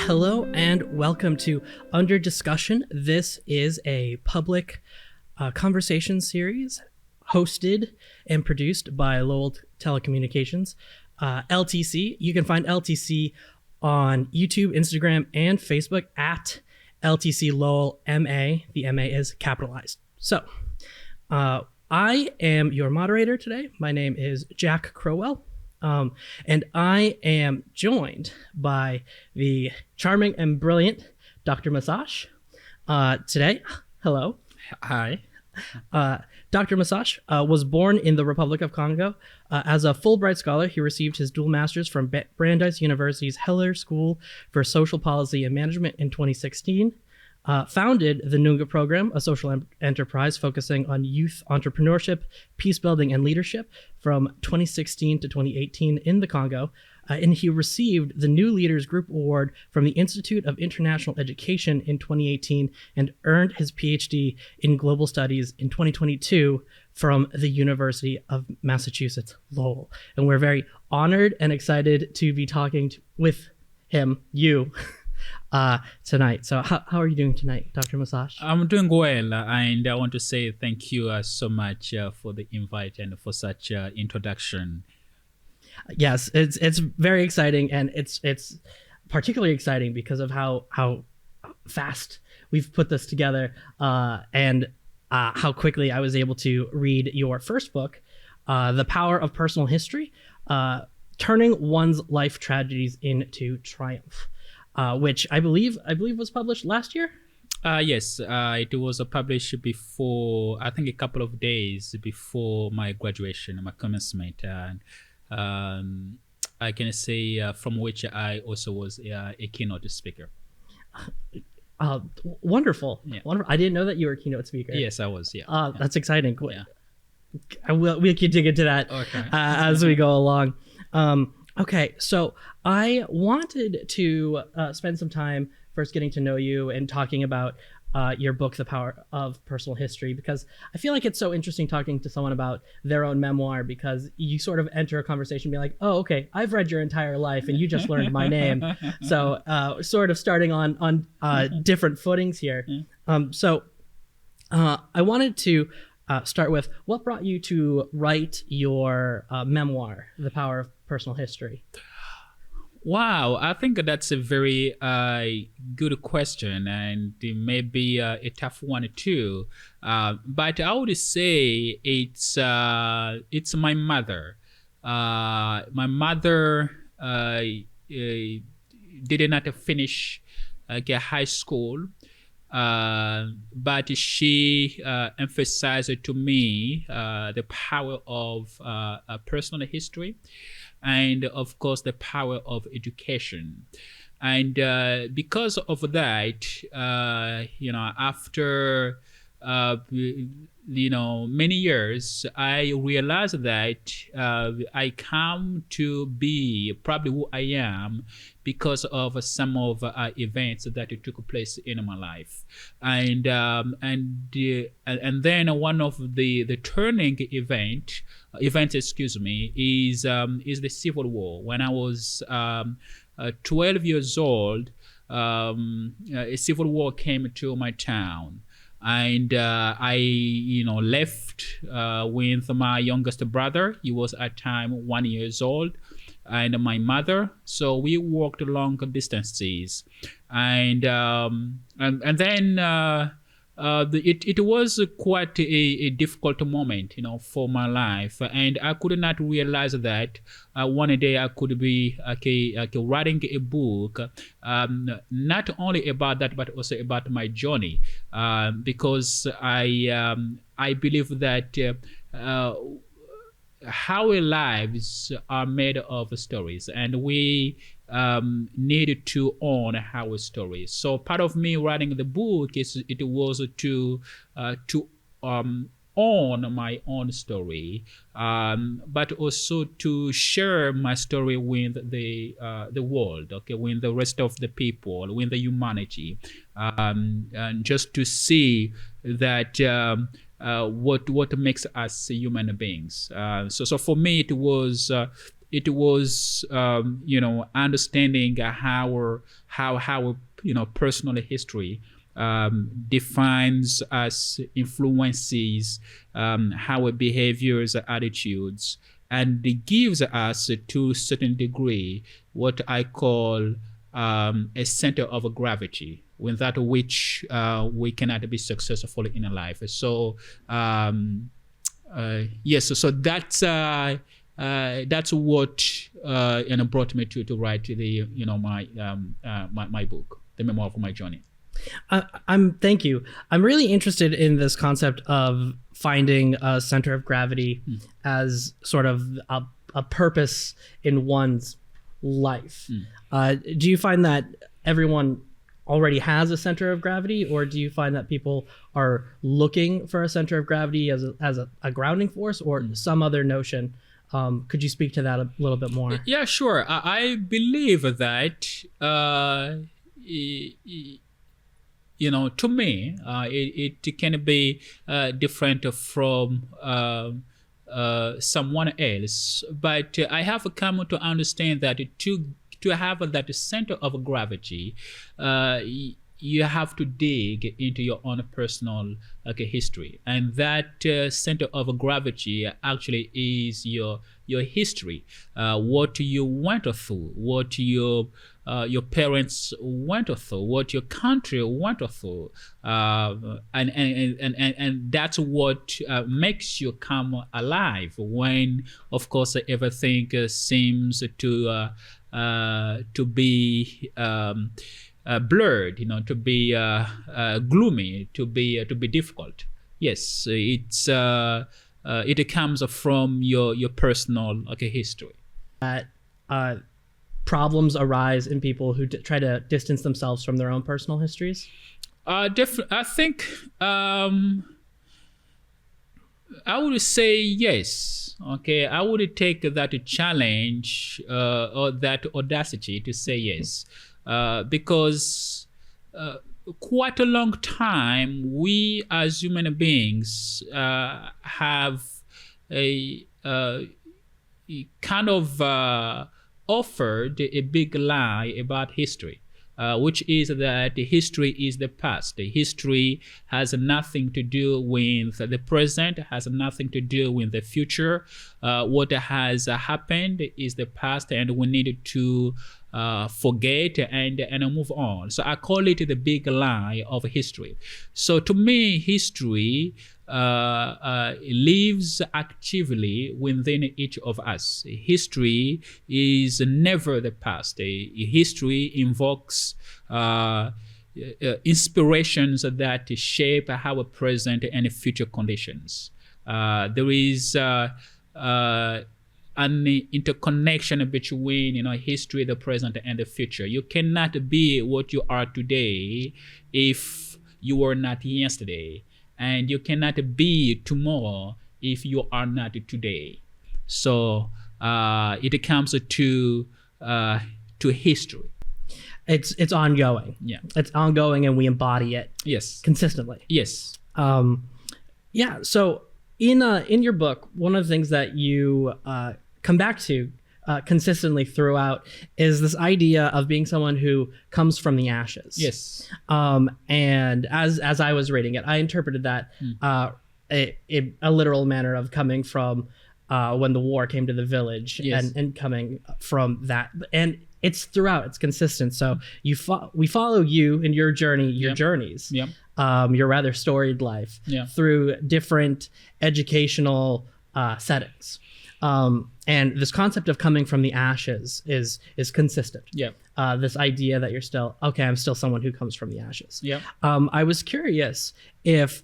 Hello and welcome to UnderDiscussion. This is a public conversation series hosted and produced by Lowell Telecommunications, LTC. You can find LTC on YouTube, Instagram, and Facebook at LTC Lowell MA. The MA is capitalized. So I am your moderator today. My name is Jack Croughwell. And I am joined by the charming and brilliant Dr. Masachs today. Hello. Hi. Dr. Masachs was born in the Republic of Congo. As a Fulbright scholar, he received his dual masters from Brandeis University's Heller School for Social Policy and Management in 2016. Founded the Nunga program, a social enterprise focusing on youth entrepreneurship, peace building, and leadership from 2016 to 2018 in the Congo. And he received the New Leaders Group Award from the Institute of International Education in 2018 and earned his PhD in Global Studies in 2022 from the University of Massachusetts, Lowell. And we're very honored and excited to be talking with him, you, tonight. So how are you doing tonight, Dr. Masachs? I'm doing well, and I want to say thank you so much for the invite and for such introduction. Yes, it's very exciting, and it's particularly exciting because of how fast we've put this together, and how quickly I was able to read your first book, The Power of Personal History, Turning One's Life Tragedies into Triumph. Which I believe was published last year? Yes, it was published before, I think a couple of days before my graduation, my commencement. And I can say from which I also was a keynote speaker. Wonderful. Yeah. Wonderful. I didn't know that you were a keynote speaker. Yes, I was, yeah. That's exciting. Yeah. We can dig into that as we go along. Okay, so I wanted to spend some time first getting to know you and talking about your book, The Power of Personal History, because I feel like it's so interesting talking to someone about their own memoir, because you sort of enter a conversation being like, oh, okay, I've read your entire life and you just learned my name. So sort of starting on different footings here. So I wanted to start with, what brought you to write your memoir, The Power of Personal History? Wow, I think that's a very good question, and it may be a tough one too. But I would say it's my mother. My mother did not finish high school. But she emphasized to me the power of personal history, and of course the power of education. And because of that, after many years, I realized that I come to be probably who I am because of some of events that took place in my life, and then one of the turning events, is the Civil War. When I was 12 years old, a civil war came to my town. And I left with my youngest brother. He was at time 1 year old, and my mother. So we walked long distances, and then it was quite a difficult moment, for my life, and I could not realize that one day I could be writing a book, not only about that but also about my journey, because I believe that our lives are made of stories, and we needed to own our stories. So part of me writing the book was to own my own story, but also to share my story with the world, with the rest of the people, with the humanity, and just to see that what makes us human beings. So for me, it was it was understanding how personal history defines us, influences our behaviors, attitudes, and it gives us, to a certain degree, what I call a center of gravity, without which we cannot be successful in life. So yes, so that's what brought me to write the my book, The Memoir of My Journey. Thank you. I'm really interested in this concept of finding a center of gravity as sort of a purpose in one's life. Do you find that everyone already has a center of gravity, or do you find that people are looking for a center of gravity as a grounding force, or some other notion? Could you speak to that a little bit more? Yeah, sure. I believe that to me, it can be different from someone else, but I have come to understand that to have that center of gravity, you have to dig into your own personal history, and that center of gravity actually is your history, what you went through, what your parents went through, what your country went through, and that's what makes you come alive when, of course, everything seems to be blurred, to be gloomy, to be difficult. Yes, it comes from your personal history. Problems arise in people who try to distance themselves from their own personal histories? I think I would say yes. Okay, I would take that challenge or that audacity to say yes, because quite a long time we as human beings have a kind of offered a big lie about history, which is that history is the past. History has nothing to do with the present, has nothing to do with the future. What has happened is the past, and we need to forget and move on. So I call it the big lie of history. So to me, history lives actively within each of us. History is never the past. History invokes inspirations that shape our present and future conditions. There is an interconnection between history, the present, and the future. You cannot be what you are today if you were not yesterday, and you cannot be tomorrow if you are not today. So it comes to history. It's ongoing. Yeah, it's ongoing, and we embody it. Yes, consistently. Yes. Yeah. So in your book, one of the things that you come back to consistently throughout is this idea of being someone who comes from the ashes. Yes. And as I was reading it, I interpreted that a literal manner of coming from when the war came to the village. Yes. and coming from that. And it's throughout, it's consistent. So we follow you in your journey, your journeys, your rather storied life through different educational settings. And this concept of coming from the ashes is consistent. Yeah. This idea that I'm still someone who comes from the ashes. Yeah. I was curious if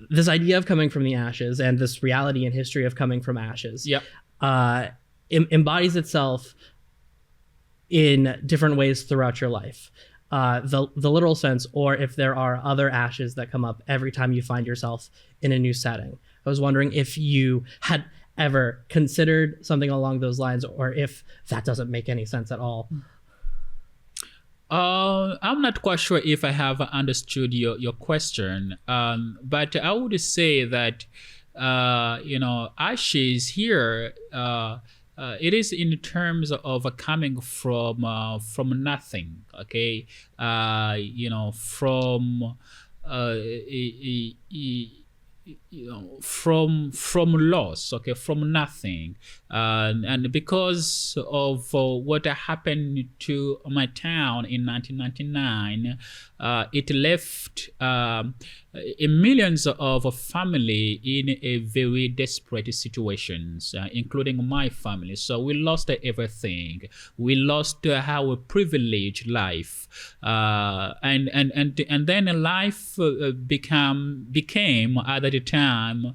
this idea of coming from the ashes and this reality and history of coming from ashes embodies itself in different ways throughout your life. The literal sense, or if there are other ashes that come up every time you find yourself in a new setting. I was wondering if you had ever considered something along those lines, or if that doesn't make any sense at all. I'm not quite sure if I have understood your question, but I would say that ashes here it is in terms of coming from nothing. Okay, from from loss, okay, from nothing, and because of what happened to my town in 1999, it left millions of family in a very desperate situations, including my family. So we lost everything. We lost our privileged life, and then life became at the time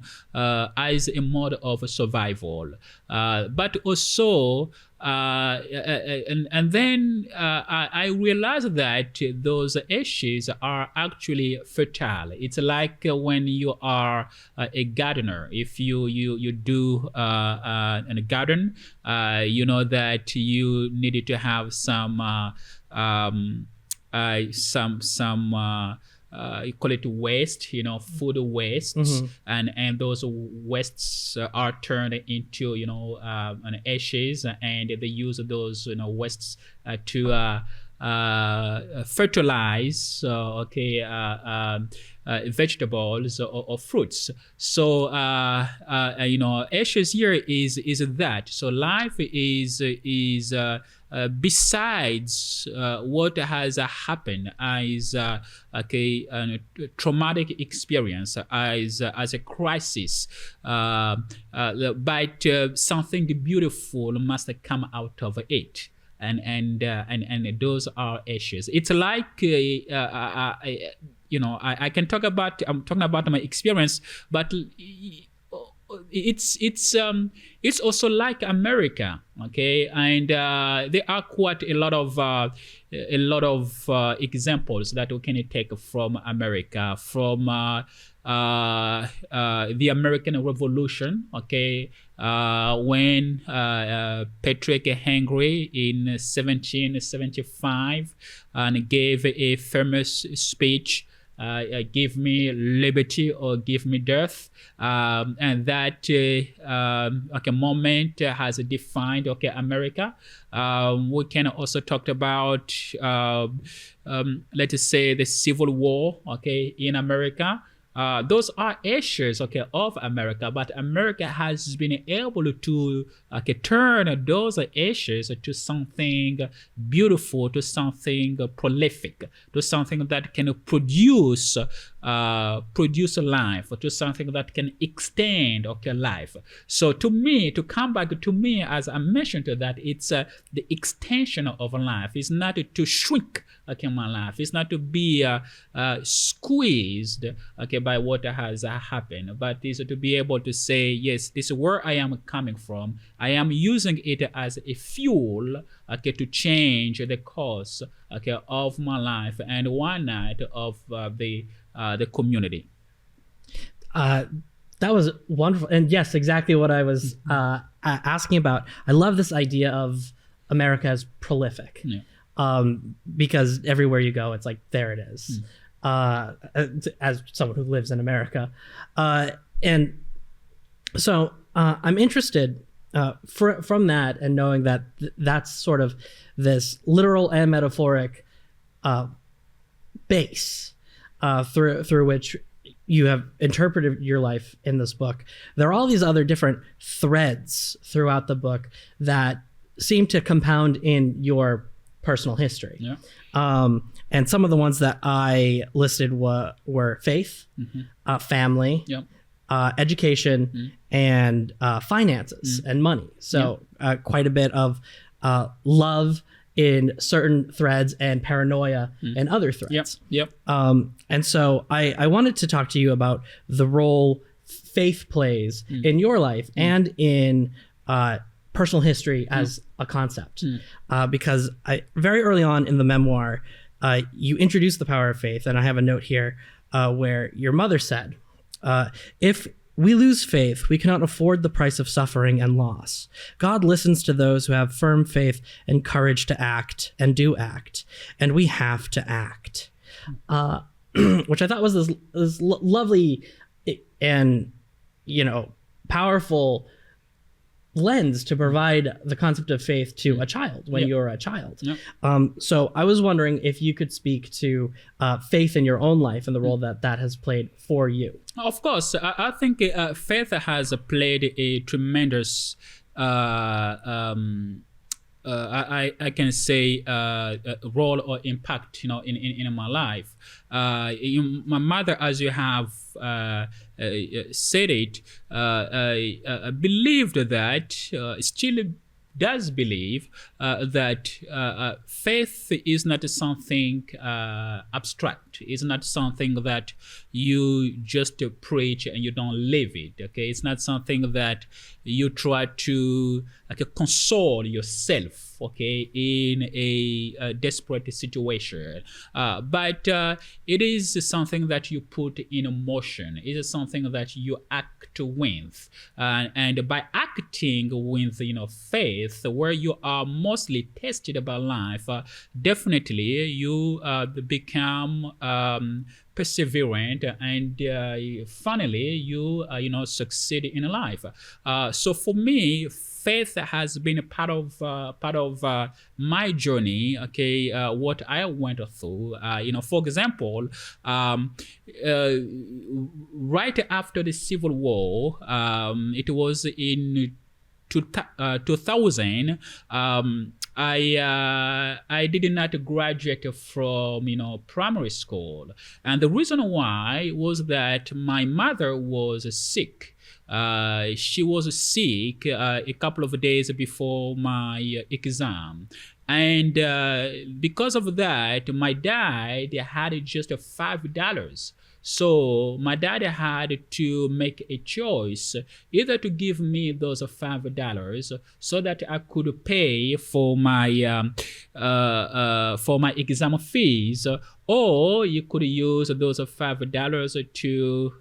as a mode of survival, but also and then I realized that those ashes are actually fertile. It's like when you are a gardener. If you do in a garden, you know that you needed to have some you call it waste, food wastes, and those wastes are turned into an ashes, and they use those wastes to fertilize vegetables or fruits. So ashes here is that. So life is besides what has happened as a traumatic experience, as a crisis, but something beautiful must come out of it. And those are ashes. It's like I can talk about. I'm talking about my experience, but it's also like America, okay, and there are quite a lot of examples that we can take from America, from the American Revolution, okay, when Patrick Henry in 1775 and gave a famous speech, give me liberty or give me death, and that moment has defined America. We can also talk about let's say the Civil War, okay, in America. Those are ashes, okay, of America, but America has been able to turn those ashes to something beautiful, to something prolific, to something that can produce life, to something that can extend life. So to me, to come back to me, as I mentioned to that, it's the extension of life. It's not to shrink my life. It's not to be squeezed by what has happened, but is to be able to say, yes, this is where I am coming from. I am using it as a fuel to change the course of my life and why not of the community. That was wonderful, and yes, exactly what I was asking about. I love this idea of America as prolific. Yeah. Because everywhere you go, it's like, there it is. As someone who lives in America. And so I'm interested from that, and knowing that that's sort of this literal and metaphoric base through which you have interpreted your life in this book. There are all these other different threads throughout the book that seem to compound in your personal history. Yeah. And some of the ones that I listed were faith, family, yep, education, and finances and money. So quite a bit of love in certain threads and paranoia in other threads. Yep. And so I wanted to talk to you about the role faith plays in your life and in personal history as a concept, because very early on in the memoir, you introduced the power of faith, and I have a note here where your mother said, if we lose faith, we cannot afford the price of suffering and loss. God listens to those who have firm faith and courage to act and do act, and we have to act. Which I thought was this lovely and powerful lens to provide the concept of faith to a child when you're a child. Yeah. So I was wondering if you could speak to faith in your own life and the role that has played for you. Of course, I think faith has played a tremendous I can say role or impact, in my life. My mother, as you have said it, believed that, still does believe that faith is not something abstract. It's not something that you just preach and you don't live it. Okay, it's not something that you try to console yourself. Okay, in a desperate situation, but it is something that you put in motion. It is something that you act with, and by acting with faith, where you are mostly tested by life, definitely you become perseverant, and finally you succeed in life. So for me, faith has been a part of my journey. Okay, what I went through. For example, right after the Civil War, it was in 2000. I did not graduate from primary school, and the reason why was that my mother was sick. She was sick a couple of days before my exam, and because of that, my dad had just $5. So my dad had to make a choice, either to give me those $5 so that I could pay for my exam fees, or you could use those $5 to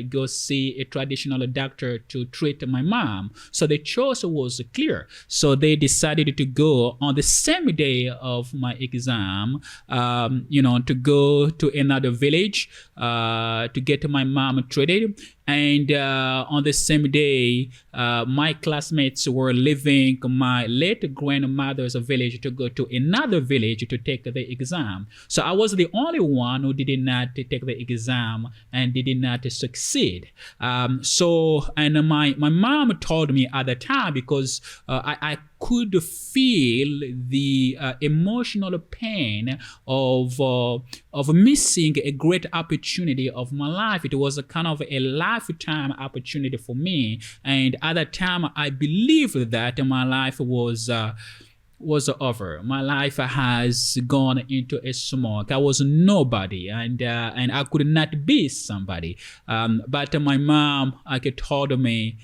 go see a traditional doctor to treat my mom. So the choice was clear. So they decided to go on the same day of my exam, to go to another village to get my mom treated. And on the same day, my classmates were leaving my late grandmother's village to go to another village to take the exam. So I was the only one who did not take the exam and did not succeed. And my mom told me at the time, because I could feel the emotional pain of missing a great opportunity of my life. It was a kind of a lifetime opportunity for me, and at that time I believed that my life was over. My life has gone into a smoke. I was nobody, and I could not be somebody. But my mom told me,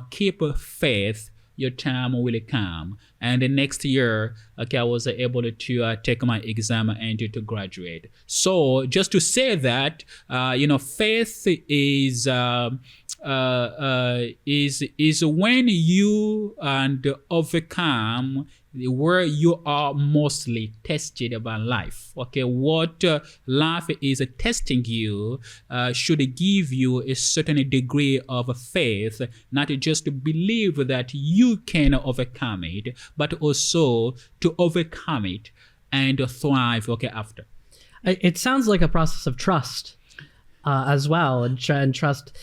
keep faith. Your time will come. And the next year, I was able to take my exam and to graduate. So just to say that, faith is when you overcome where you are mostly tested by life. Okay, what life is testing you should give you a certain degree of faith, not just to believe that you can overcome it, but also to overcome it and thrive after. It sounds like a process of trust as well, and trust.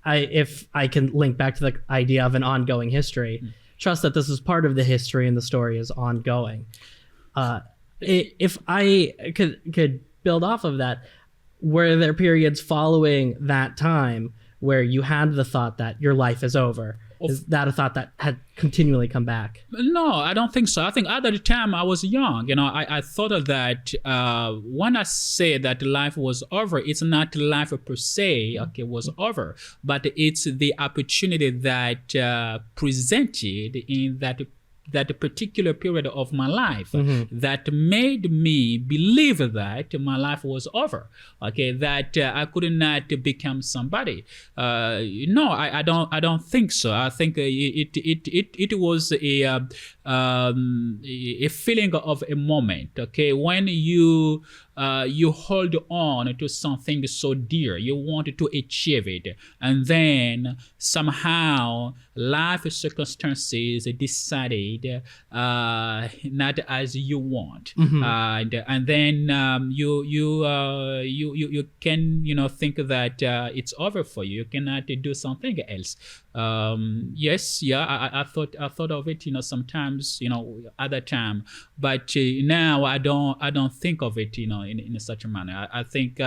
If I can link back to the idea of an ongoing history. Trust that this is part of the history and the story is ongoing. If I could build off of that, were there periods following that time where you had the thought that your life is over? Is that a thought that had continually come back? No, I don't think so. I think at the time I was young. I thought that when I say that life was over, it's not life per se, was over, but it's the opportunity that presented in that particular period of my life that made me believe that my life was over. That I could not become somebody. No, I don't think so. I think it was a feeling of a moment. When you you hold on to something so dear. You want to achieve it, and then somehow life circumstances decided not as you want, and then you can think that it's over for you. You cannot do something else. Yes, yeah, I thought of it, sometimes, at that time, but now I don't think of it, in such a manner. I think,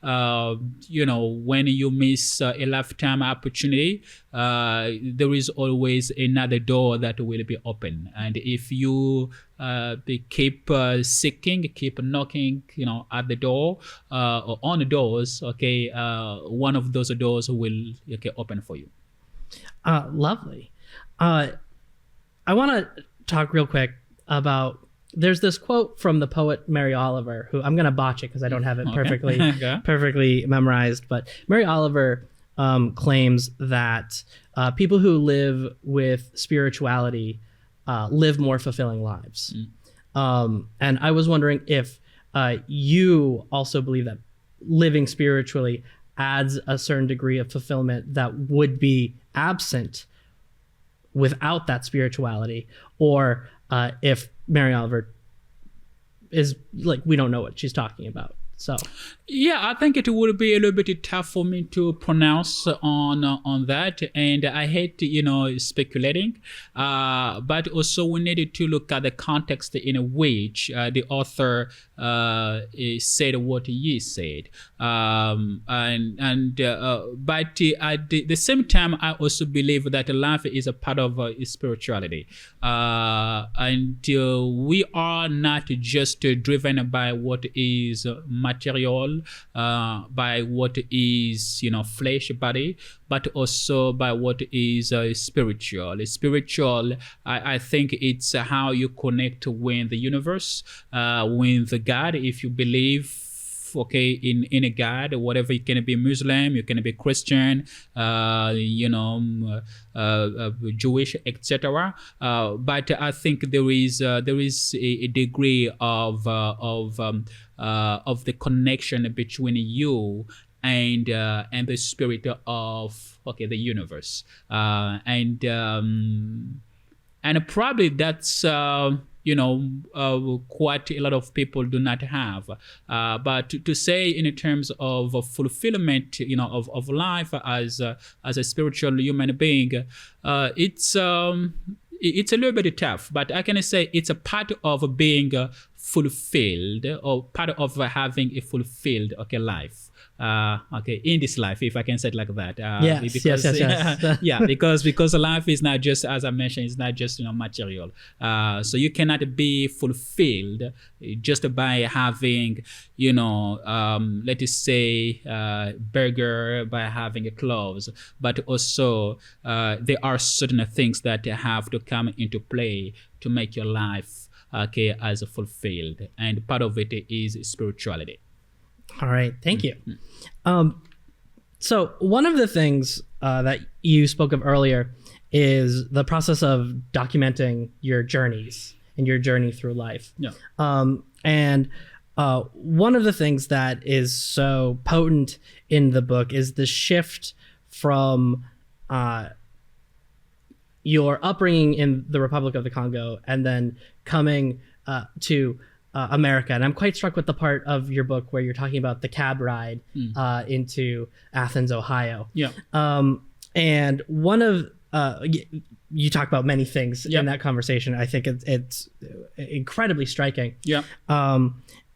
when you miss a lifetime opportunity, there is always another door that will be open, and if you keep seeking, keep knocking, at the door, or on the doors, okay, one of those doors will open for you. Lovely. I want to talk real quick about, there's this quote from the poet Mary Oliver, who I'm going to botch it because I don't have it perfectly memorized, but Mary Oliver claims that people who live with spirituality live more fulfilling lives. And I was wondering if you also believe that living spiritually adds a certain degree of fulfillment that would be absent without that spirituality, or if Mary Oliver is like, we don't know what she's talking about. So yeah, I think it would be a little bit tough for me to pronounce on that, and I hate speculating, but also we needed to look at the context in which the author said what he said, but at the same time I also believe that life is a part of spirituality, and we are not just driven by what is material, by what is flesh body, but also by what is spiritual. I think it's how you connect with the universe, with the God, if you believe in a God, whatever. You can be Muslim, you can be Christian, Jewish, etc. But I think there is a degree of the connection between you and the spirit of the universe, and probably that's quite a lot of people do not have, but to say in terms of fulfillment of life as a spiritual human being, it's a little bit tough, but I can say it's a part of being fulfilled, or part of having a fulfilled life, in this life, if I can say it like that. Yes. Yeah, because life is not just, as I mentioned, it's not just material, so you cannot be fulfilled just by having let us say burger, by having clothes, but also there are certain things that have to come into play to make your life as fulfilled, and part of it is spirituality. All right, thank you. So one of the things that you spoke of earlier is the process of documenting your journeys and your journey through life. Yeah. And one of the things that is so potent in the book is the shift from your upbringing in the Republic of the Congo and then coming to America. And I'm quite struck with the part of your book where you're talking about the cab ride into Athens, Ohio. Yeah. And one of you talk about many things in that conversation. I think it's incredibly striking. Yeah.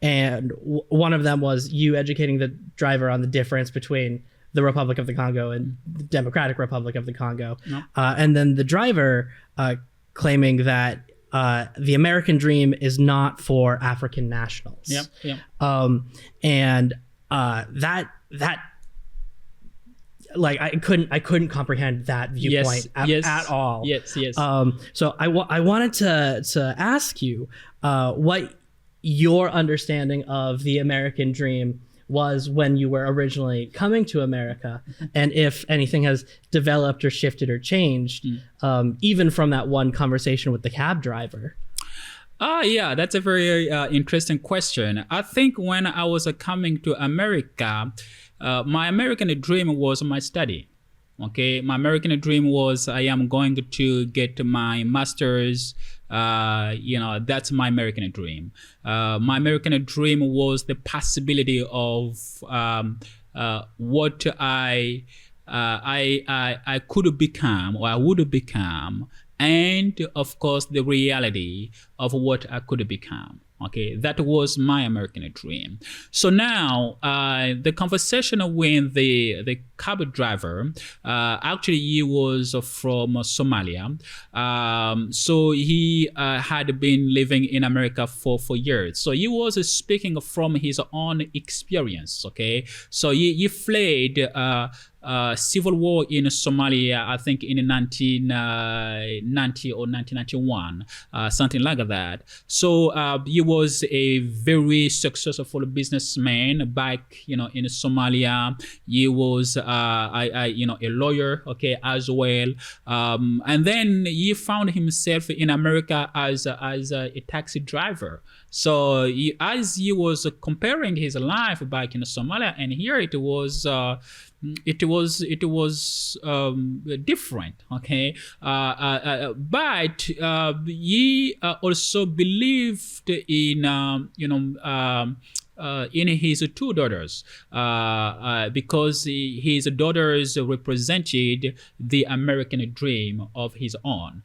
And one of them was you educating the driver on the difference between the Republic of the Congo and the Democratic Republic of the Congo. Yeah. And then the driver claiming that the American dream is not for African nationals. Yeah, yeah. And that like I couldn't comprehend that viewpoint at all. Yes. So I wanted to ask you what your understanding of the American dream was when you were originally coming to America, and if anything has developed or shifted or changed, even from that one conversation with the cab driver. Yeah, that's a very interesting question. I think when I was coming to America, my American dream was my study. Okay, my American dream was I am going to get my master's. That's my American dream. My American dream was the possibility of what I could become or I would become, and of course the reality of what I could become. Okay, that was my American dream. So now the conversation with the cab driver, actually he was from Somalia. So he had been living in America for years. So he was speaking from his own experience. Okay, so he fled civil war in Somalia, I think in 1990 or 1991, something like that. So he was a very successful businessman back, in Somalia. He was, a lawyer, okay, as well. And then he found himself in America as a taxi driver. So as he was comparing his life back in Somalia and here, it was different, okay, but he also believed in his two daughters, because his daughters represented the American dream of his own.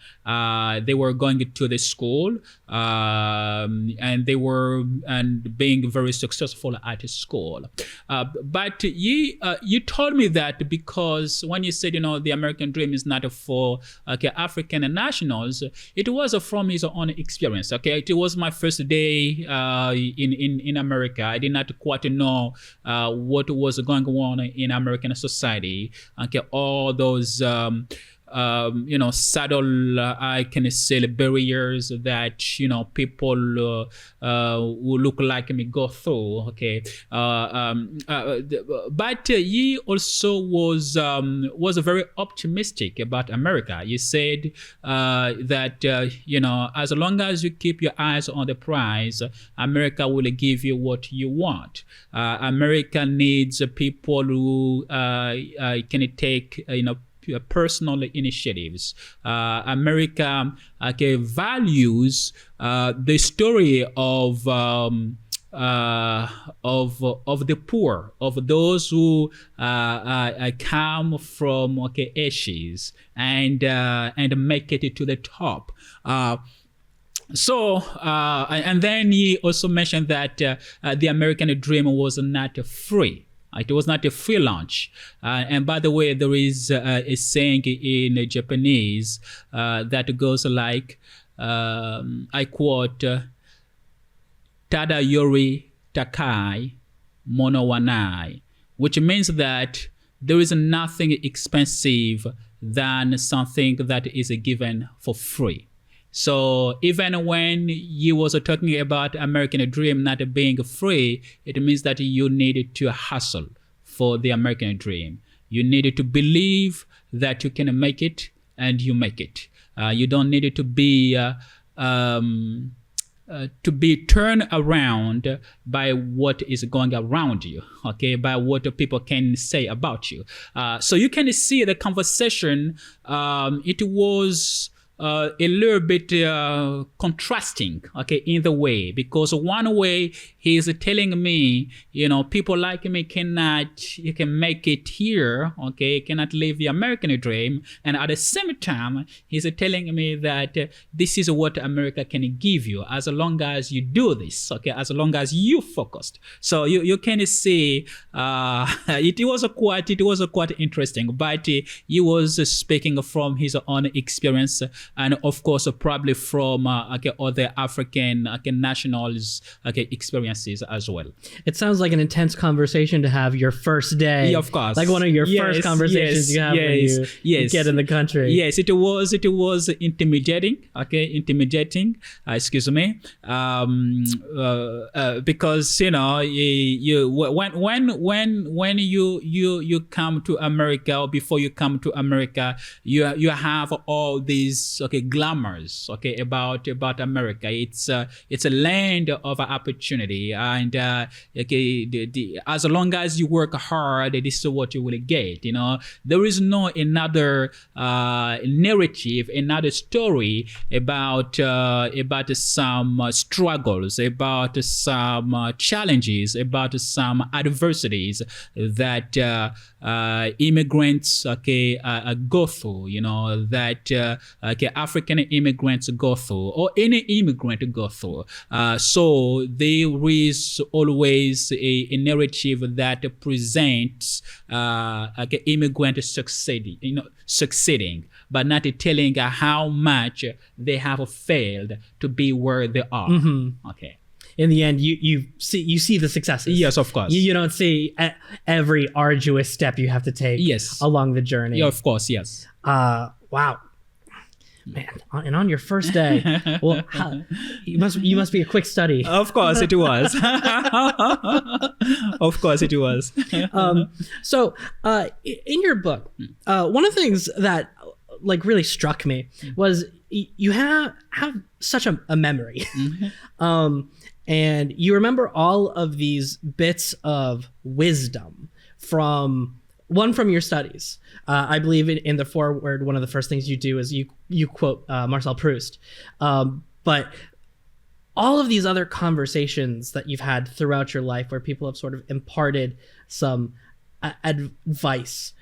They were going to the school, and they were being very successful at school. But you told me that because when you said, the American dream is not for African nationals, it was from his own experience. Okay, it was my first day in America. I did not quite know what was going on in American society. Okay, all those subtle, I can say, barriers that people who look like me go through. Okay, but he also was very optimistic about America. He said that as long as you keep your eyes on the prize, America will give you what you want. America needs people who can take personal initiatives. America values the story of the poor, of those who come from ashes and make it to the top. So, and then he also mentioned that the American dream was not free. It was not a free lunch. And by the way, there is a saying in Japanese that goes like, I quote, Tada yori takai mono wa nai, which means that there is nothing expensive than something that is given for free. So even when you was talking about American dream not being free, it means that you needed to hustle for the American dream. You needed to believe that you can make it, and you make it. You don't need it to be turned around by what is going around you, okay, by what people can say about you. So you can see the conversation, it was a little bit contrasting, okay, in the way, because one way he's telling me, people like me you can make it here, okay, cannot live the American dream, and at the same time he's telling me that this is what America can give you as long as you do this, okay, as long as you focused. So you can see it was quite interesting, but he was speaking from his own experience, and of course probably from other African nationals experience experiences as well. It sounds like an intense conversation to have your first day. Yeah, of course. Like one of your first conversations you have when you get in the country. Yes, it was intimidating. Okay, intimidating. Excuse me. Because when you come to America, or before you come to America, you have all these glamours about America. It's a land of opportunity, and as long as you work hard, this is what you will get. There is no another narrative, another story about some struggles, about some challenges, about some adversities that immigrants go through. That African immigrants go through, or any immigrant go through. So there is always a narrative that presents immigrant succeeding, but not telling how much they have failed to be where they are. Mm-hmm. Okay. In the end, you see the successes. Yes, of course. You don't see every arduous step you have to take along the journey. Yeah, of course, yes. Wow. Man, and on your first day, well, you must be a quick study. Of course it was. Of course it was. So, in your book, one of the things that really struck me was you have such a memory. Mm-hmm. And you remember all of these bits of wisdom from your studies. I believe in the foreword, one of the first things you do is you quote Marcel Proust. But all of these other conversations that you've had throughout your life where people have sort of imparted some advice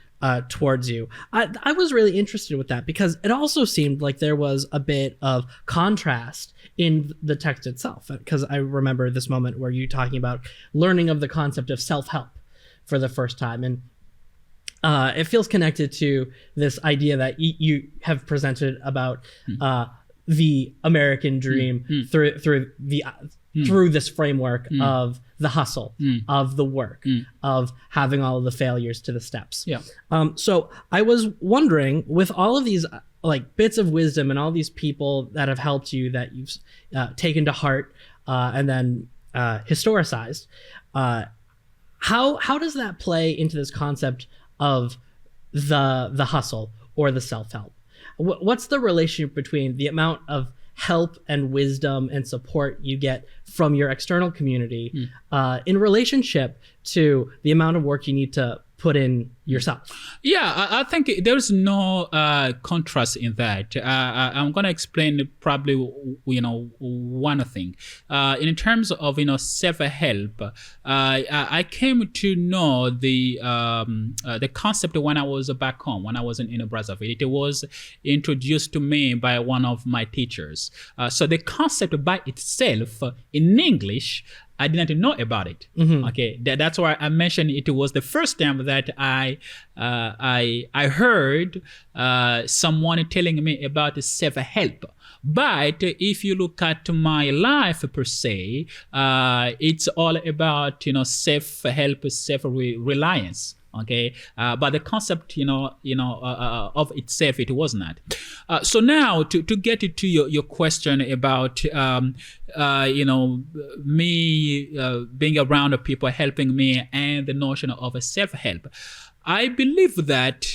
towards you. I was really interested with that because it also seemed like there was a bit of contrast in the text itself. Because I remember this moment where you're talking about learning of the concept of self-help for the first time. And it feels connected to this idea that you have presented about the American dream through this framework of the hustle, of the work, of having all of the failures to the steps. Yeah. So I was wondering, with all of these bits of wisdom and all these people that have helped you, that you've taken to heart and then historicized, how does that play into this concept of the hustle or the self-help? What's the relationship between the amount of help and wisdom and support you get from your external community in relationship to the amount of work you need to put in yourself? Yeah, I think there's no contrast in that. I'm going to explain probably, one thing. In terms of, self-help, I came to know the concept when I was back home, when I was in Brazzaville. It was introduced to me by one of my teachers. So the concept by itself in English, I didn't know about it. Mm-hmm. Okay, that's why I mentioned it was the first time that I heard someone telling me about self-help. But if you look at my life per se, it's all about self-help, self-reliance. Okay, but the concept, of itself, it was not. So now to get to your question about, me being around people helping me and the notion of a self-help, I believe that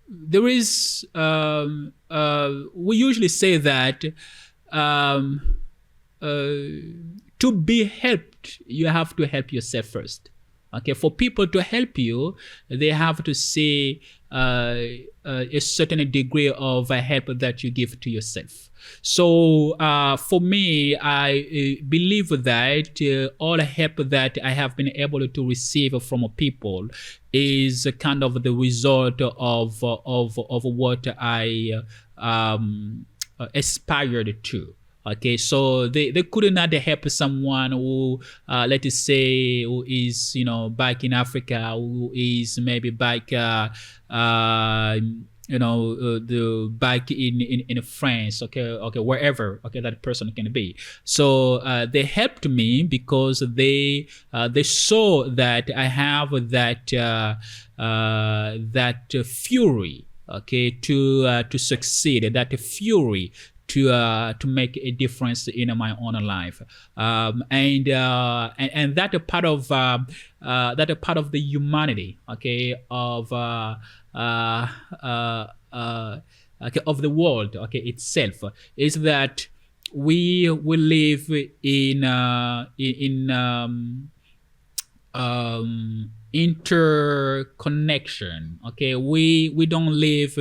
there is. We usually say that to be helped, you have to help yourself first. Okay, for people to help you, they have to see a certain degree of help that you give to yourself. So for me, I believe that all help that I have been able to receive from people is kind of the result of what I aspired to. Okay, so they could not help someone who, let us say, who is, back in Africa, who is maybe back the back in France, okay, wherever, okay, that person can be. So they helped me because they saw that I have that fury, okay, to succeed, that fury to make a difference in my own life, and that a part of the humanity, okay, okay, of the world, okay, itself, is that we live in interconnection, okay. We don't live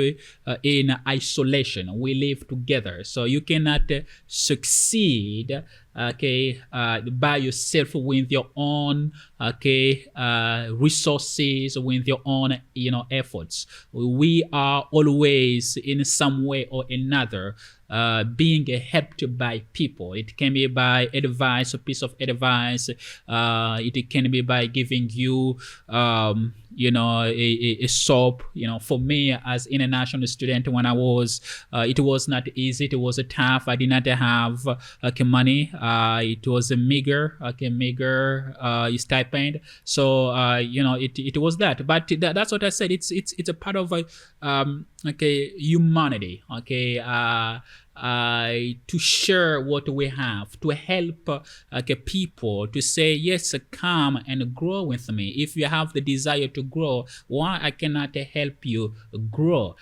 in isolation, we live together. So you cannot succeed, okay, by yourself with your own, okay, resources, with your own, efforts. We are always in some way or another being helped by people. It can be by advice, a piece of advice. It can be by giving you, a soap. For me as international student, when I was, it was not easy. It was tough. I did not have money. It was a meager stipend. So it was that. But that's what I said. It's a part of humanity. Okay. To share what we have, to help people, to say, yes, come and grow with me. If you have the desire to grow, why I cannot help you grow?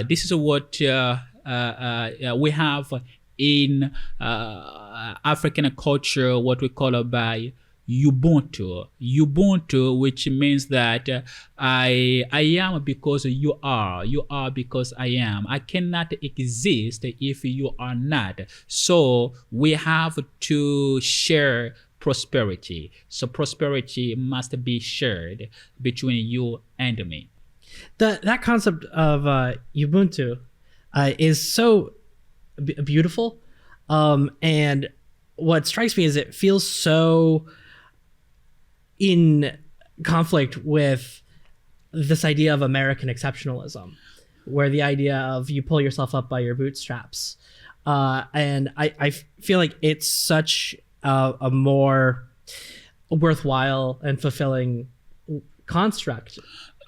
This is what we have in African culture, what we call by Ubuntu, which means that I am because you are because I am. I cannot exist if you are not. So we have to share prosperity. So prosperity must be shared between you and me. That concept of Ubuntu is so beautiful, and what strikes me is it feels so in conflict with this idea of American exceptionalism, where the idea of you pull yourself up by your bootstraps. And I feel like it's such a more worthwhile and fulfilling construct.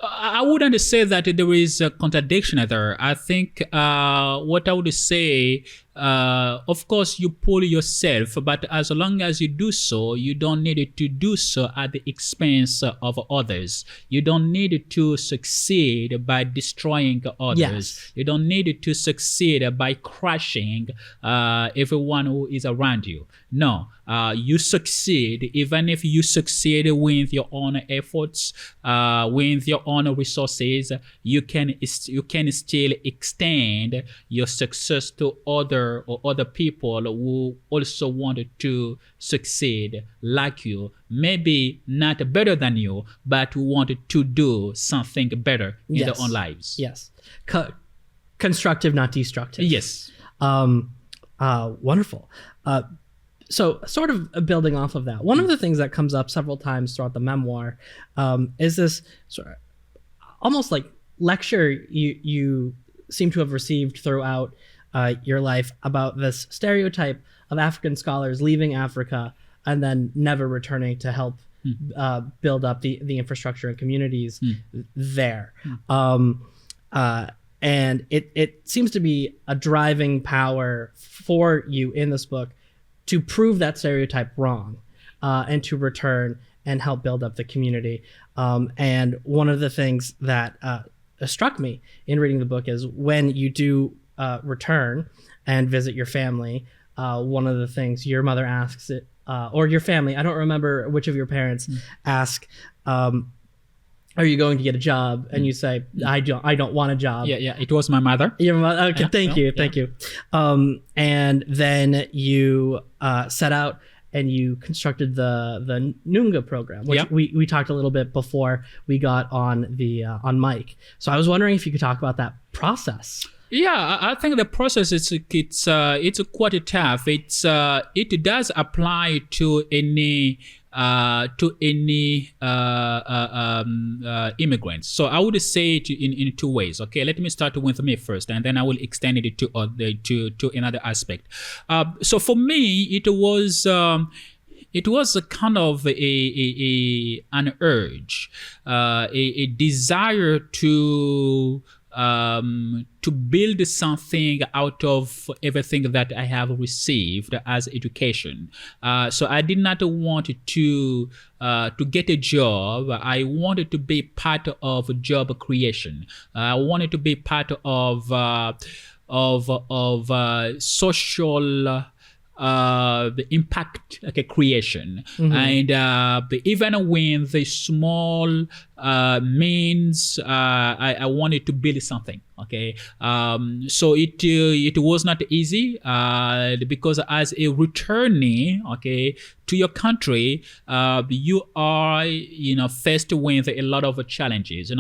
I wouldn't say that there is a contradiction there. I think what I would say, of course, you pull yourself, but as long as you do so, you don't need to do so at the expense of others. You don't need to succeed by destroying others. Yes. You don't need to succeed by crushing everyone who is around you. No, you succeed even if you succeed with your own efforts, with your own resources. You can still extend your success to other people who also wanted to succeed like you, maybe not better than you, but who wanted to do something better in their own lives. Yes, constructive, not destructive. Yes. Wonderful. So sort of building off of that, one of the things that comes up several times throughout the memoir is this sort of almost like lecture you seem to have received throughout your life about this stereotype of African scholars leaving Africa and then never returning to help build up the infrastructure and communities there. And it seems to be a driving power for you in this book to prove that stereotype wrong and to return and help build up the community. And one of the things that struck me in reading the book is when you do return and visit your family, one of the things your mother asks it, or your family, I don't remember which of your parents ask, are you going to get a job? And you say, I don't want a job. Yeah, it was my mother. Your mother. Okay, thank you. And then you set out and you constructed the Nunga program, which we talked a little bit before we got on the on mic. So I was wondering if you could talk about that process. Yeah, I think the process it's quite tough. It does apply to any to any immigrants. So I would say it in two ways. Okay, let me start with me first, and then I will extend it to another aspect. So for me, it was a kind of an urge, a desire to build something out of everything that I have received as education. So I did not want to get a job. I wanted to be part of job creation. I wanted to be part of social the impact creation. And even when the small means, I wanted to build something. Okay, so it was not easy because as a returnee, okay, to your country, you are faced with a lot of challenges.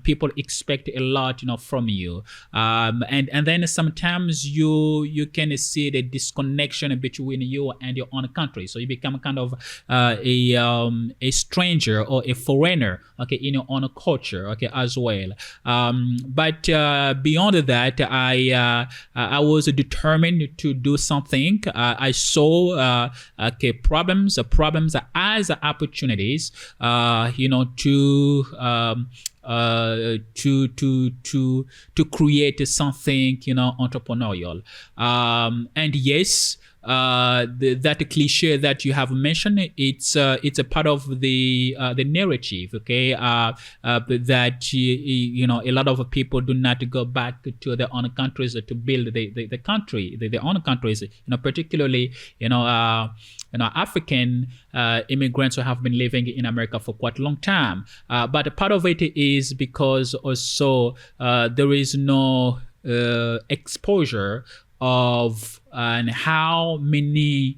People expect a lot from you, and then sometimes you can see the disconnection between you and your own country. So you become kind of a stranger or a foreigner, okay, in your own culture, okay, as well. But beyond that, I was determined to do something. I saw problems as opportunities, to create something entrepreneurial. And yes, that cliche that you have mentioned, it's a part of the narrative, okay, that a lot of people do not go back to their own countries to build the country, their own countries, particularly African immigrants who have been living in America for quite a long time, but part of it is because also there is no exposure of and how many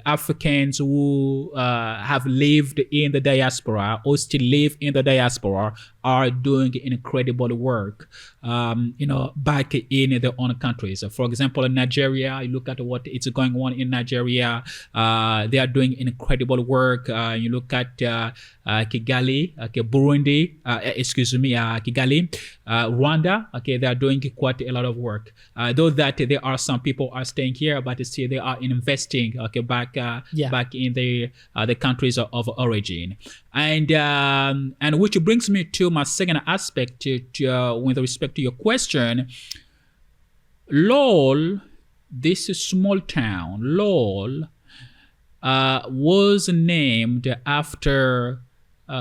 Africans who have lived in the diaspora or still live in the diaspora are doing incredible work, back in their own countries. For example, in Nigeria, you look at what is going on in Nigeria. They are doing incredible work. You look at Kigali, Burundi, Kigali, Rwanda. Okay, they are doing quite a lot of work. Though that there are some people are staying here, but still they are investing back in the countries of origin. And which brings me to my second aspect with respect to your question. Lowell, this small town, Lowell, was named after,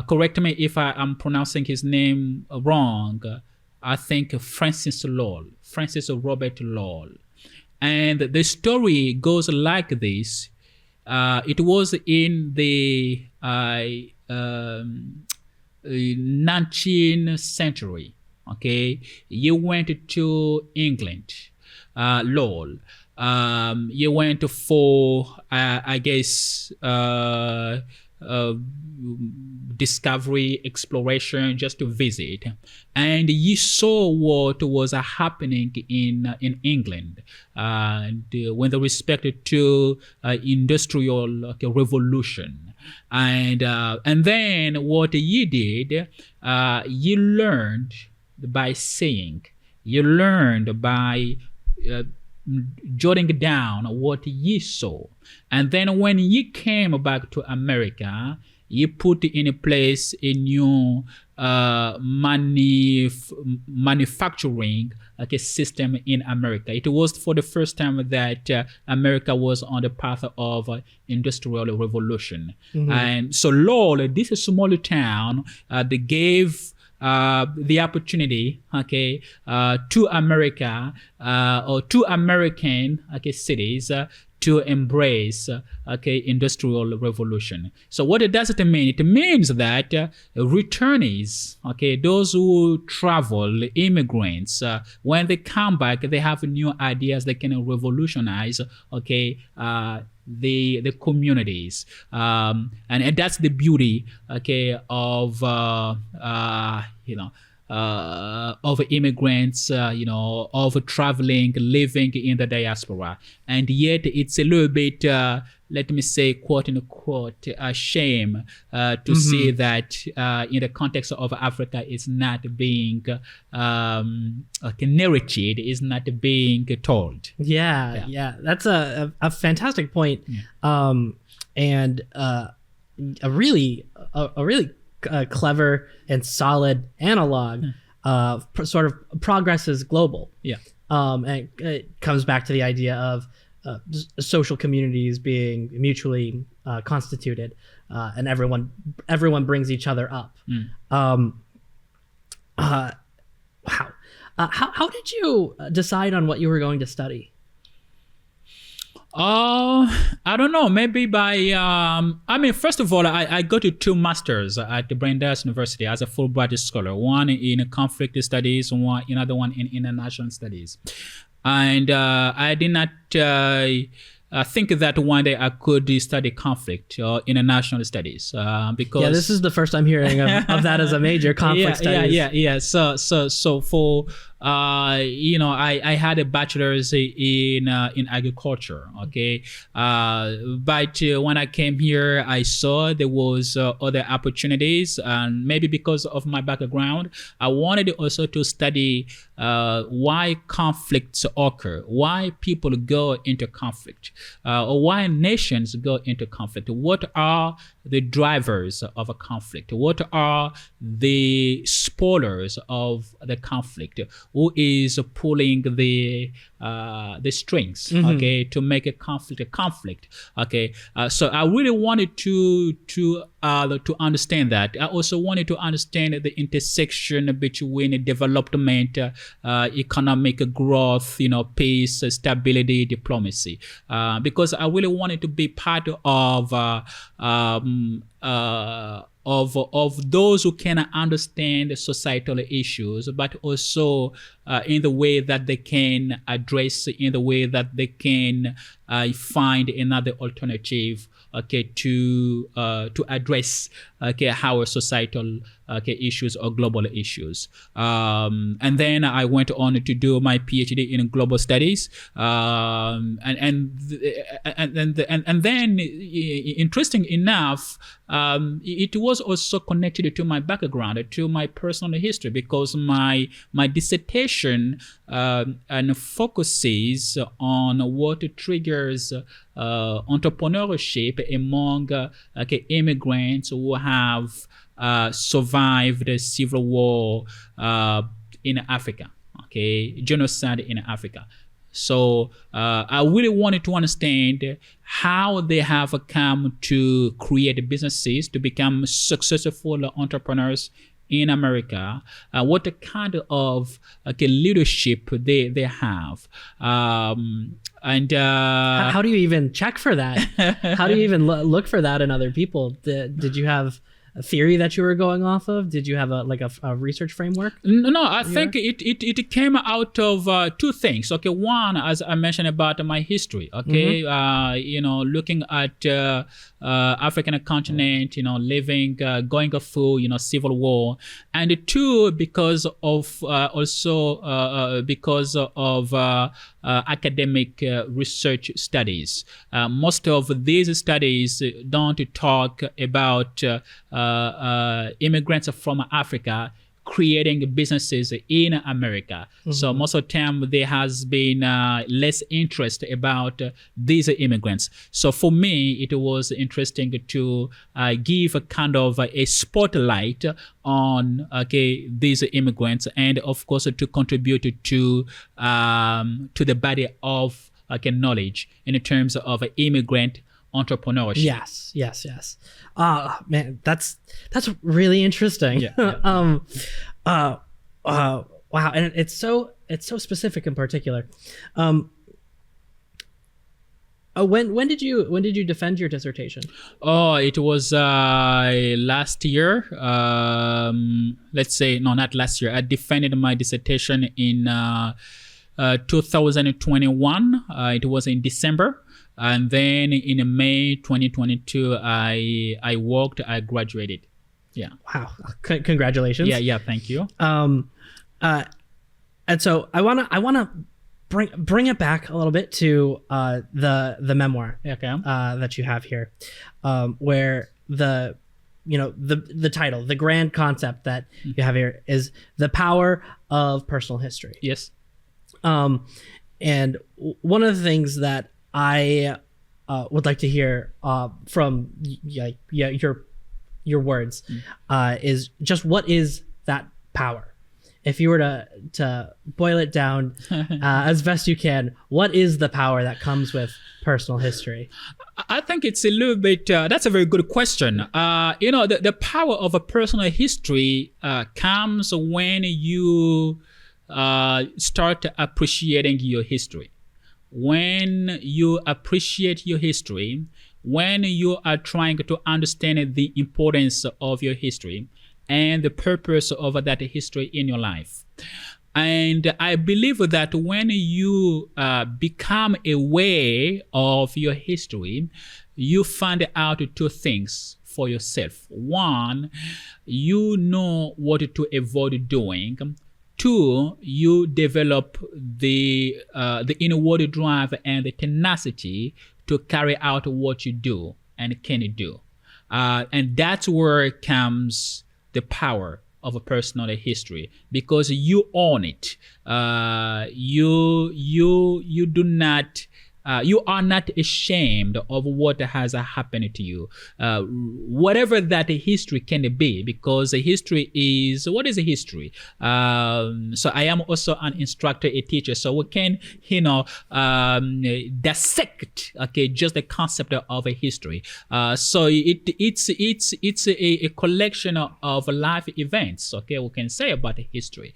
correct me if I am pronouncing his name wrong, I think Francis Robert Lowell. And the story goes like this. It was in the 19th century. Okay, you went to England, Lowell. You went for, I guess, discovery, exploration, just to visit, and you saw what was happening in England, and with respect to industrial revolution, and then what you did, you learned by seeing, you learned by jotting down what you saw. And then when you came back to America, you put in place a new manufacturing system in America. It was for the first time that America was on the path of industrial revolution. And so Lowell, this small town, they gave the opportunity, to America, or to American, cities, to embrace, industrial revolution. So what does it mean? It means that returnees, those who travel, immigrants, when they come back, they have new ideas that can revolutionize, the communities, and that's the beauty, of immigrants, of traveling, living in the diaspora. And yet it's a little bit let me say, quote unquote, a shame to see that in the context of Africa, it's not being narrated, is not being told. Yeah. That's a fantastic point. And a really clever and solid analog. Sort of progress is global. And it comes back to the idea of social communities being mutually constituted, and everyone brings each other up. Wow. How did you decide on what you were going to study? I don't know. Maybe by, first of all, I got to 2 masters at the Brandeis University as a Fulbright scholar, one in conflict studies, another one in international studies. And I did not think that one day I could study conflict or international studies because this is the first I'm hearing of that as a major, conflict studies. So for I had a bachelor's in agriculture. Okay, but when I came here, I saw there was other opportunities, and maybe because of my background, I wanted also to study why conflicts occur, why people go into conflict, or why nations go into conflict. What are the drivers of a conflict? What are the spoilers of the conflict? Who is pulling the strings, okay, to make a conflict, okay? So I really wanted to understand that. I also wanted to understand the intersection between development, economic growth, peace, stability, diplomacy, because I really wanted to be part of those who can understand societal issues, but also in the way that they can address, in the way that they can find another alternative, okay, to address, okay, our societal, okay, issues or global issues. And then I went on to do my PhD in global studies, and then interesting enough, it was also connected to my background, to my personal history, because my dissertation and focuses on what triggers entrepreneurship among immigrants who have survived the civil war in Africa, okay, genocide in Africa. So I really wanted to understand how they have come to create businesses, to become successful entrepreneurs in America, what kind of leadership they have. And how do you even check for that? How do you even look for that in other people? Did you have a theory that you were going off of? Did you have a research framework? No, I think it came out of 2 things. Okay, one, as I mentioned about my history. Okay, looking at African continent, living, going through, civil war, and 2, because of academic research studies. Most of these studies don't talk about immigrants from Africa creating businesses in America. So most of the time there has been less interest about these immigrants. So for me, it was interesting to give a kind of a spotlight on these immigrants, and of course to contribute to the body of knowledge in terms of immigrant entrepreneurship. Yes. Man, that's really interesting. Wow, and it's so specific in particular. When did you defend your dissertation? Oh, it was last year. Let's say not last year. I defended my dissertation in 2021. It was in December. And then in May 2022, I graduated. Yeah. Wow. Congratulations. Yeah. Thank you. And so I wanna bring it back a little bit to the memoir that you have here, where the title, the grand concept that you have here is the power of personal history. Yes. And one of the things that I would like to hear from your words is just what is that power? If you were to boil it down as best you can, what is the power that comes with personal history? I think it's a little bit, that's a very good question. The power of a personal history comes when you start appreciating your history. When you appreciate your history, when you are trying to understand the importance of your history and the purpose of that history in your life. And I believe that when you become aware of your history, you find out two things for yourself. One, you know what to avoid doing. Two, you develop the inward drive and the tenacity to carry out what you do and can do. And that's where comes the power of a personal history, because you own it. You do not. You are not ashamed of what has happened to you, whatever that history can be, because a history is, what is a history? So I am also an instructor, a teacher, so we can, dissect, just the concept of a history. So it's a collection of life events, we can say about a history.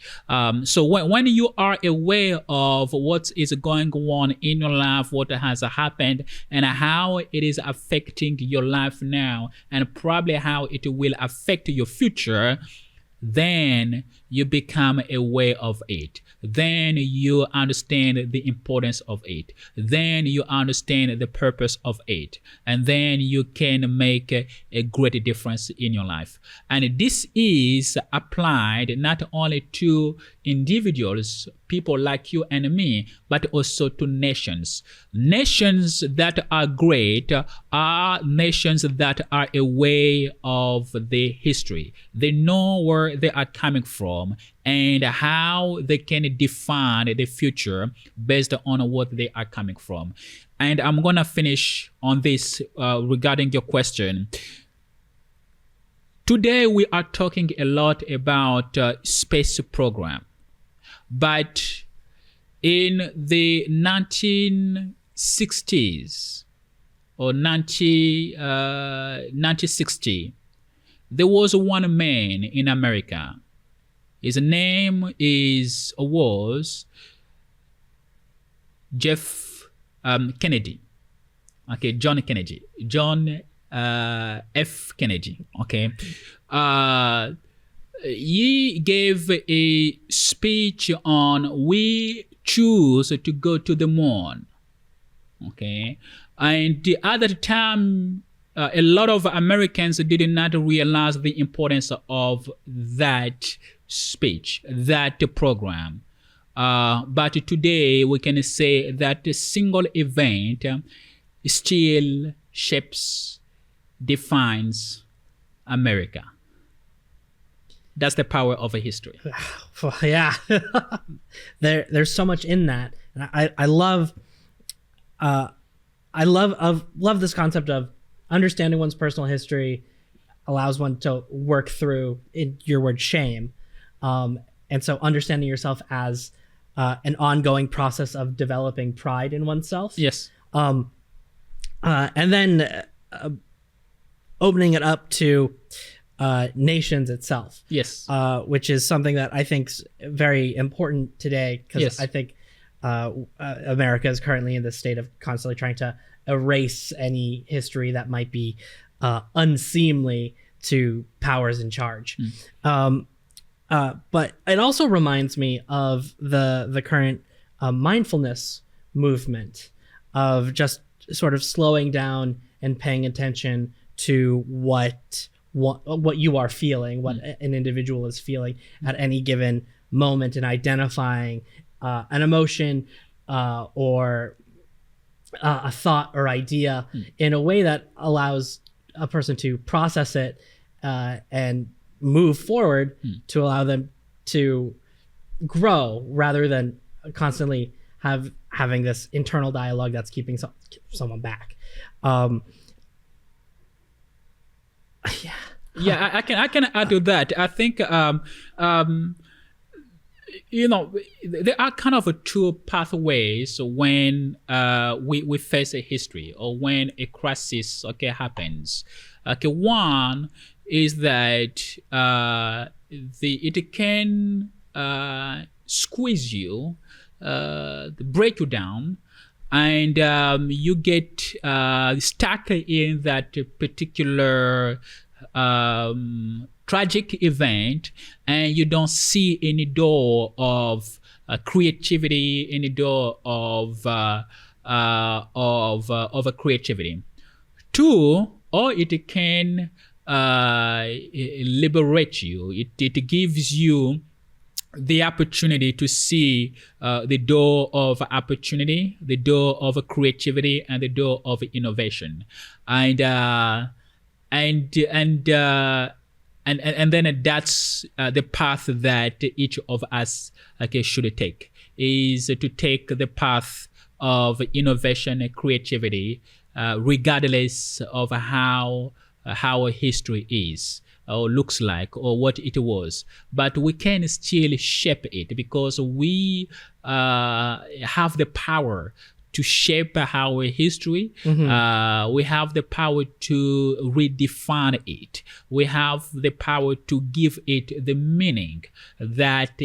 So when you are aware of what is going on in your life, what has happened and how it is affecting your life now, and probably how it will affect your future, then you become aware of it. Then you understand the importance of it. Then you understand the purpose of it. And then you can make a great difference in your life. And this is applied not only to individuals, people like you and me, but also to nations. Nations that are great are nations that are aware of the history. They know where they are coming from and how they can define the future based on what they are coming from. And I'm going to finish on this regarding your question. Today, we are talking a lot about space program. But in the 1960s or 1960, there was one man in America. His name was Jeff Kennedy. John Kennedy. John F. Kennedy. He gave a speech on we choose to go to the moon. And the other time, a lot of Americans did not realize the importance of that speech, that program. But today we can say that a single event still shapes, defines America. That's the power of a history. Well, yeah, there's so much in that, and I love this concept of understanding one's personal history allows one to work through, in your word, shame, and so understanding yourself as an ongoing process of developing pride in oneself. Yes. And then opening it up to nations itself. Yes. Which is something that I think is very important today, because Yes. I think America is currently in the state of constantly trying to erase any history that might be unseemly to powers in charge. But it also reminds me of the current mindfulness movement of just sort of slowing down and paying attention to what you are feeling, what an individual is feeling at any given moment, and identifying an emotion or a thought or idea in a way that allows a person to process it and move forward to allow them to grow rather than constantly having this internal dialogue that's keeping someone back. Yeah, I can add to that. I think there are kind of two pathways when we face a history or when a crisis happens. One is that it can squeeze you, break you down, and you get stuck in that particular tragic event, and you don't see any door of creativity, any door of a creativity. Two, or it can liberate you. It gives you the opportunity to see the door of opportunity, the door of creativity, and the door of innovation, and then that's the path that each of us should take, is to take the path of innovation and creativity, regardless of how history is or looks like or what it was. But we can still shape it because we have the power to shape our history. We have the power to redefine it. We have the power to give it the meaning that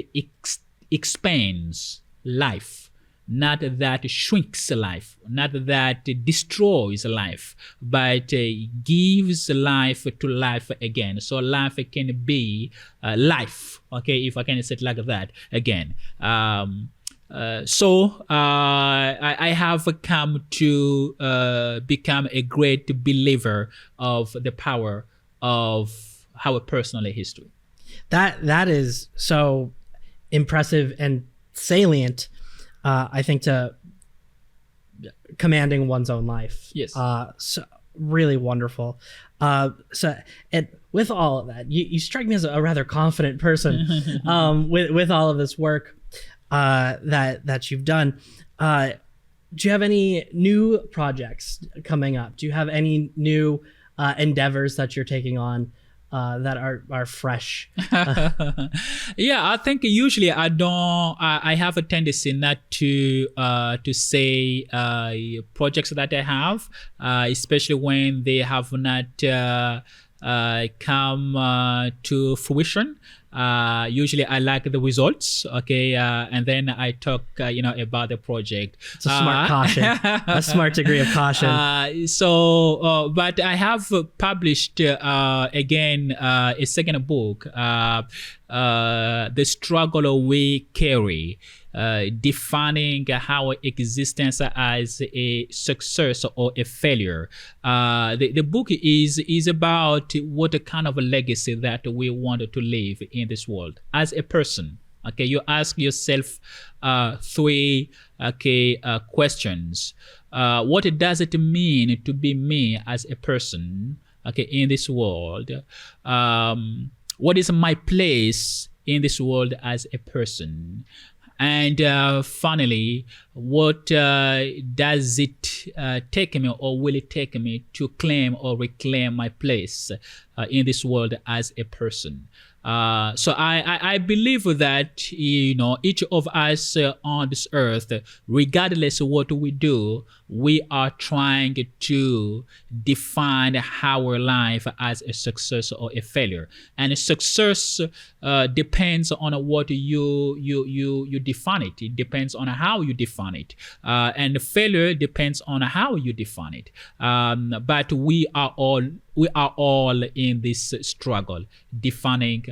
expands life, not that shrinks life, not that destroys life, but gives life to life again. So life can be life, if I can say it like that again. So I have come to become a great believer of the power of our personal history. That is so impressive and salient, I think, to commanding one's own life. Yes. So really wonderful. So, and with all of that, you strike me as a rather confident person with all of this work that you've done. Do you have any new projects coming up? Do you have any new endeavors that you're taking on that are fresh? Yeah, I think usually I have a tendency not to say projects that I have, especially when they have not come to fruition. Usually I like the results, and then I talk, about the project. It's a smart caution, a smart degree of caution. But I have published again a second book, The Struggle We Carry, defining our existence as a success or a failure. The book is about what kind of a legacy that we want to leave in this world as a person. You ask yourself three questions. What does it mean to be me as a person in this world? What is my place in this world as a person? And finally, what does it take me, or will it take me, to claim or reclaim my place in this world as a person? So I believe that each of us on this earth, regardless of what we do, we are trying to define our life as a success or a failure. And a success depends on what you define it. It depends on how you define it. And failure depends on how you define it. But we are all in this struggle, defining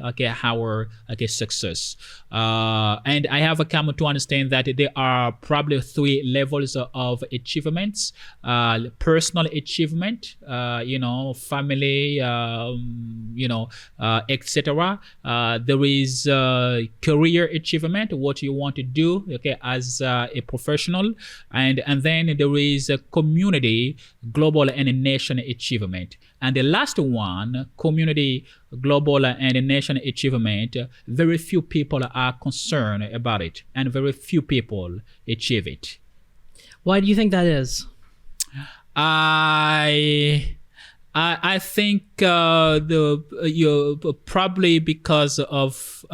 our success. And I have come to understand that there are probably three levels of achievement achievements, personal achievement, family, etc. There is career achievement, what you want to do, okay, as a professional, and then there is a community, global, and nation achievement. And the last one, community, global, and nation achievement, very few people are concerned about it, and very few people achieve it. Why do you think that is? I think probably because of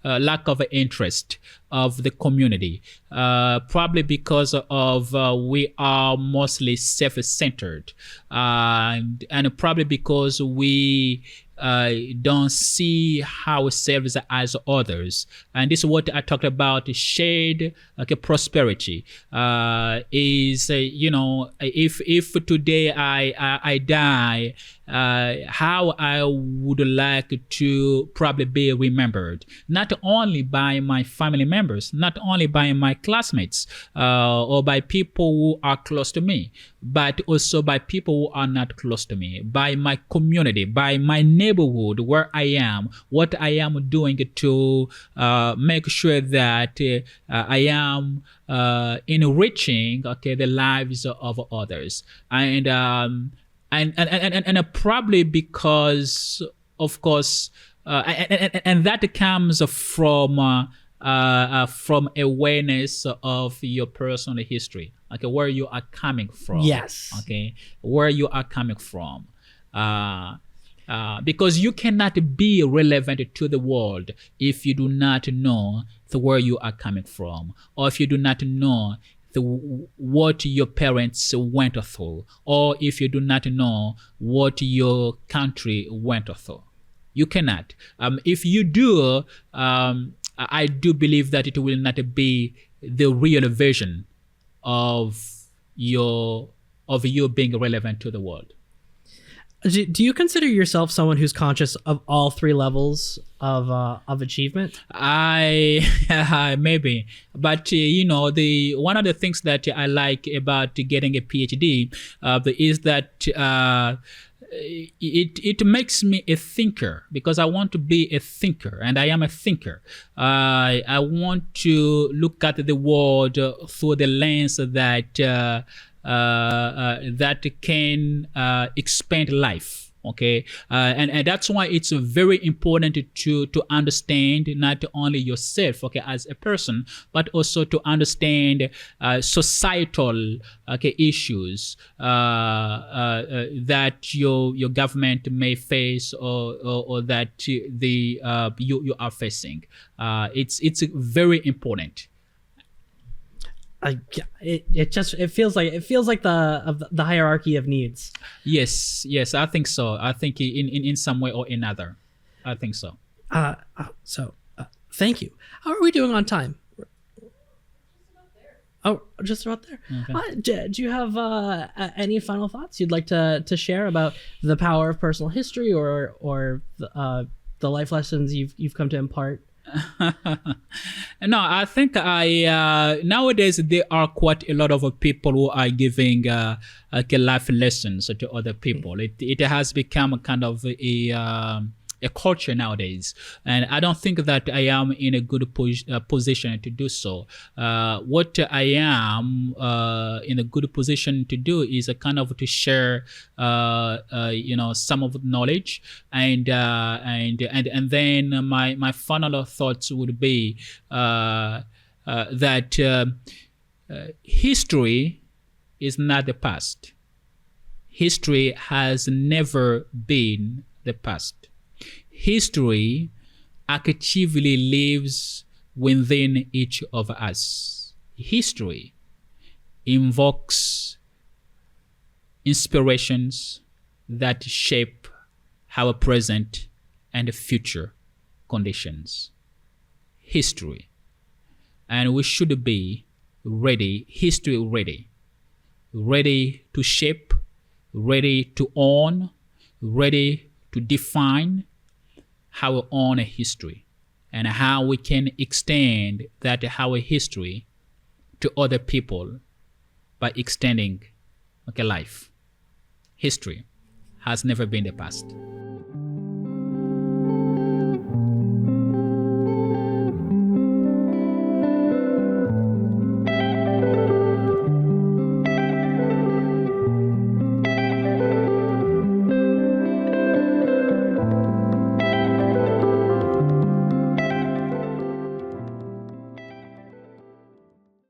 lack of interest of the community, probably because of we are mostly self-centered, and probably because we don't see ourselves as others. And this is what I talked about, shared prosperity. Is if today I die, how I would like to probably be remembered, not only by my family members, not only by my classmates, or by people who are close to me, but also by people who are not close to me, by my community, by my neighborhood, where I am, what I am doing to make sure that I am enriching the lives of others. And probably because, of course, and that comes from awareness of your personal history, where you are coming from. Yes. Where you are coming from. Because you cannot be relevant to the world if you do not know where you are coming from, or if you do not know what your parents went through, or if you do not know what your country went through. You cannot. If you do, I do believe that it will not be the real version of you being relevant to the world. Do you consider yourself someone who's conscious of all three levels of achievement? I maybe, but one of the things that I like about getting a PhD is that it makes me a thinker, because I want to be a thinker, and I am a thinker. I want to look at the world through the lens that can expand life. And that's why it's very important to understand not only yourself, as a person, but also to understand societal issues that your government may face, or that you are facing. It's very important. It feels like the hierarchy of needs. Yes, I think so. I think in some way or another, I think so. Thank you. How are we doing on time? Oh, just about there. Okay. Do you have any final thoughts you'd like to share about the power of personal history, or the life lessons you've come to impart? No, I think nowadays there are quite a lot of people who are giving life lessons to other people. It has become kind of a culture nowadays, and I don't think that I am in a good position to do so. What I am in a good position to do is a kind of to share some of the knowledge, and then my final thoughts would be that history is not the past. History has never been the past. History actively lives within each of us. History invokes inspirations that shape our present and future conditions. History. And we should be ready, history ready. Ready to shape, ready to own, ready to define our own history, and how we can extend that our history to other people by extending life. History has never been the past.